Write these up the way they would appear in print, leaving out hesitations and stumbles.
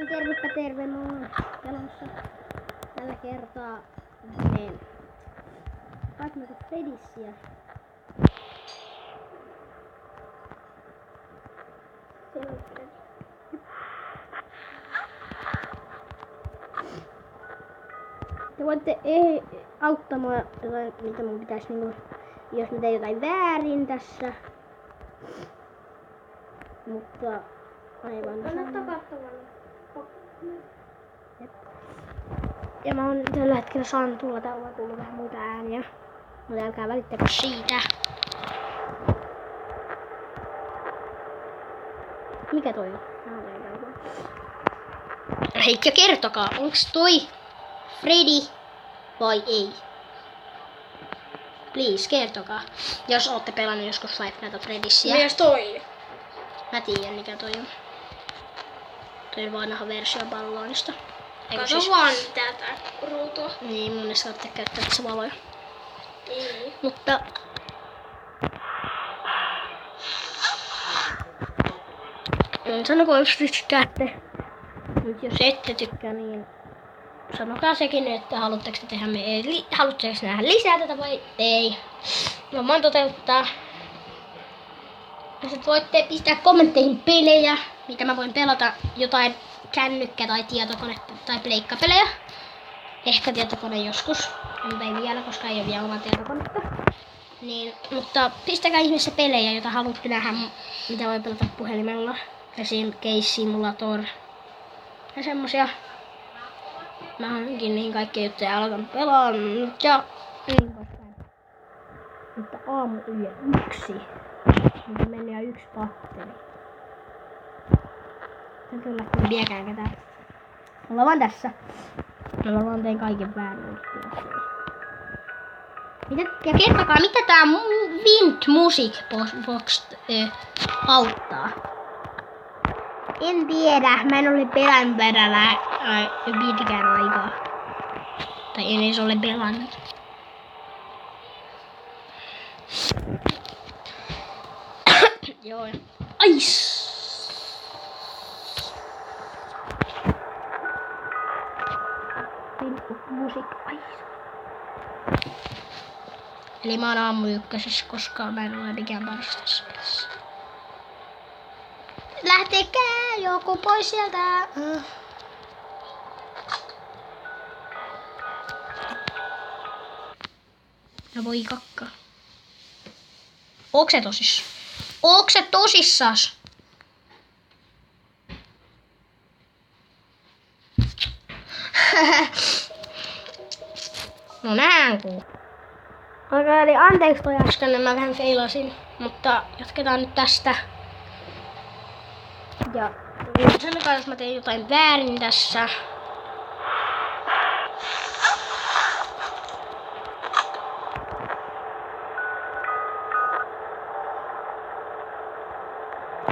Tervepä terve, mä oon pelossa tällä kertaa Five Nights at Freddy'siä. Te voitte auttaa mua jotain, mitä mun pitäisi niinku, jos mä teen jotain väärin tässä. Mutta aivan ja mä oon tällä hetkellä saanut tulla, täällä on tullut vähän muita ääniä. Mutta älkää välittäkö siitä. Mikä toi on? Hei, ja kertokaa, onks toi Freddy vai ei? Please, kertokaa. Jos ootte pelannut joskus Five Nights at Freddy'siä. Mikäs toi? Mä tiedän mikä toi on. Toi on vanha versio Balloonista. Kato vaan tätä ruutua. Niin, mun mielestä saatte käyttää tässä valoja. Ei. Mutta sanoko jos tykkäätte. Mut jos ette tykkää, niin sanokaa sekin, että haluatteko nähdä lisää tätä vai ei. No mä toteuttaa. Ja sit voitte pistää kommentteihin pelejä, mitä mä voin pelata, jotain kännykkä- tai tietokone- tai pleikkapelejä. Ehkä tietokone joskus, mutta ei vielä, koska ei ole vielä omaa tietokonetta. Niin, mutta pistäkää ihmeessä pelejä, joita haluatte nähdä, mitä voi pelata puhelimella. Esim. Case Simulator ja semmosia. Mä hankin niin kaikkia juttuja alkan pelaa ja niin poispäin. Mutta aamu yli 1. Mutta meni jo 1 patteri. Tän kyllä lähtee viekään ketään. Ollaan vaan tässä. Mä varmaan tein kaiken väärin. Ja kertokaa, mitä tää Wind Music Box auttaa? En tiedä, mä en ole pelannut perällä pitkään aikaa. Tai en edes ole pelannut. Joo. Ais! Music ais. Eli mä oon aamu 1, koska mä en ole mikään paras tässä pelissä. Lähtekää joku pois sieltä. Ja voi kakkaa. Ooks se tosissaan? Ooks se tosissas? No näen ku. Okei, eli anteeksi toi äsken, mä vähän feilasin. Mutta jatketaan nyt tästä. Ja sanotaan, jos mä tein jotain väärin tässä.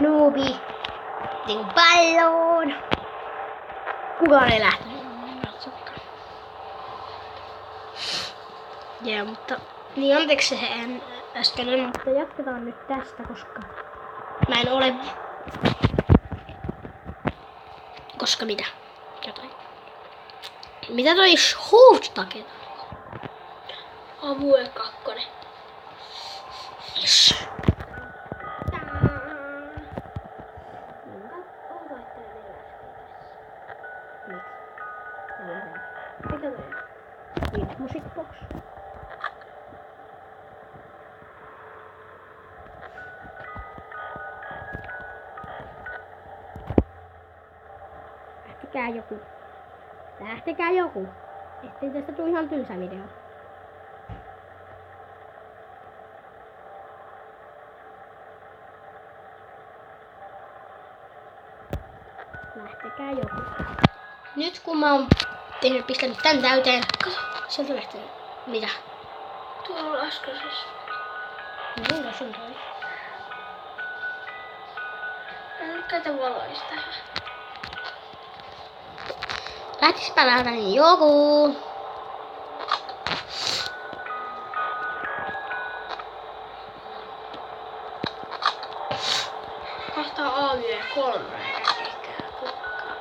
Noobi. Tein palloon. Kukaan ei lähtenyt. Joo, mutta niin anteeksi se äsken, mutta jatketaan nyt tästä, koska mä en ole. Koska mitä? Jotain. Mitä toi Hoostake? Avue 2. Yes. Mikä toi? Wind Music Box. Lähtekää joku. Ettei tästä tule ihan tylsä video. Lähtekää joku. Nyt kun mä oon pistänyt tän täyteen. Kato, sieltä lähtee. Mitä? Tuolla äskeisessä. No niin, sun toi. Käytä valoista. Lähtispä lähdetään joku. Kahtaa aamia 3 eikä kukkaa.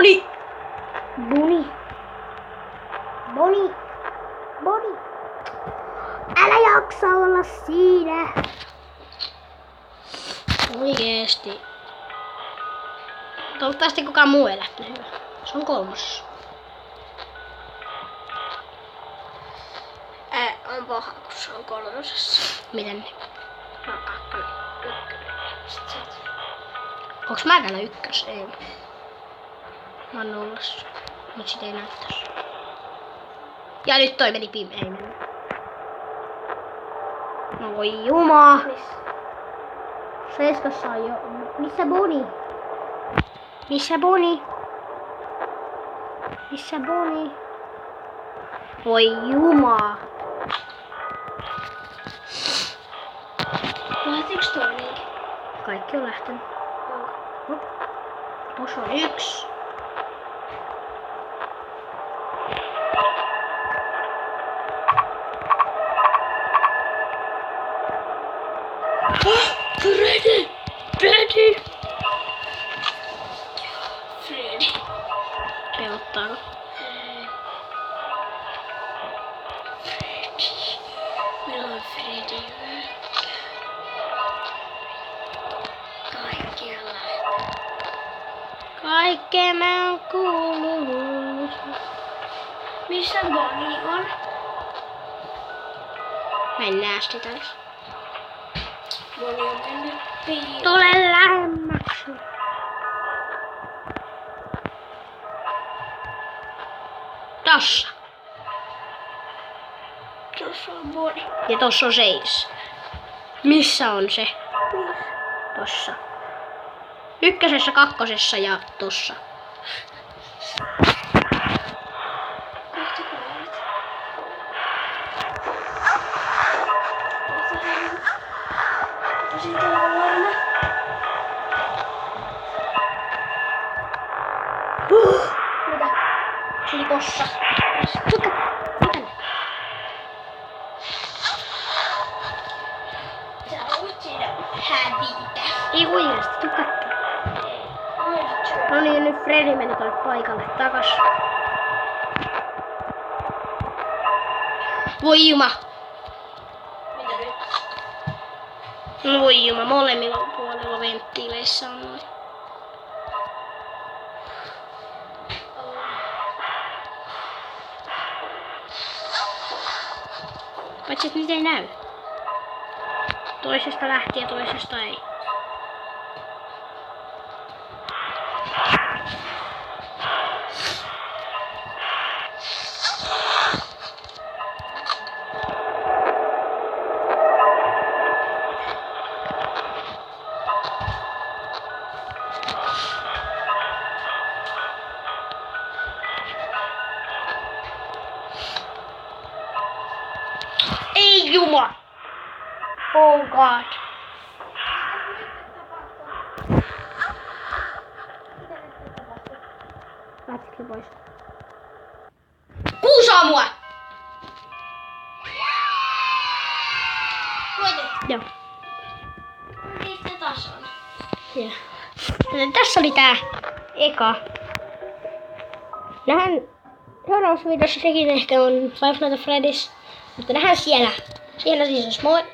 Boni! Boni! Boni! Boni! Älä jaksa olla siinä! Oikeesti. Toivottavasti kukaan muu ei lähtenyt hyvä. Se on 3. On paha, kun se on 3. Miten? No 2, 1. Sitten 7. Onks mä täällä 1? Ei. Mä oon 0. Mut sit ei näyttäis. Ja nyt toi meni ei mennyt. No voi jumaa. Missä? 7 on jo. Missä Boni? Missä Boni? Missä Boni? Voi jumaa. Lähtiinkö toinenkin? Kaikki on lähtenyt. Onko? Tuossa on 1. Freddy! Freddy! Freddy. Pelottaako? Meillä on Freddy. Kaikkialla. Kaikkea mä oon kuullut. Missä Bonnie on? Mä en näe sitä edes. Bonnie on mennyt piiloon. Tule lähemmäksi. Tossa. Tuossa on Bonnie. Ja tossa on 6. Missä on se? Missä? Tossa. 1, 2 ja tossa. Kohta kuolet. Siitä on varma. Mitä? Se oli tossa. Mitä? Sä voit siinä hävitä. Ei oikeesti, tuu kattoo. No niin, nyt Freddy meni tuonne paikalle takas. Voi juma. Mitä nyt? No voi juma, molemmilla puolella venttiileissä on noin. Paitsi et nyt ei näy. Toisesta lähti ja toisesta ei. Ei juma! Oh god. Lähtikö pois? Kuusaa mua! Joo. Missä taas on? Ja. Tässä oli tää eka. Nähdään seuraavassa videossa sekin ehkä on Five Nights at Freddy's. Mutta nähdään siellä. Siellä siis moi!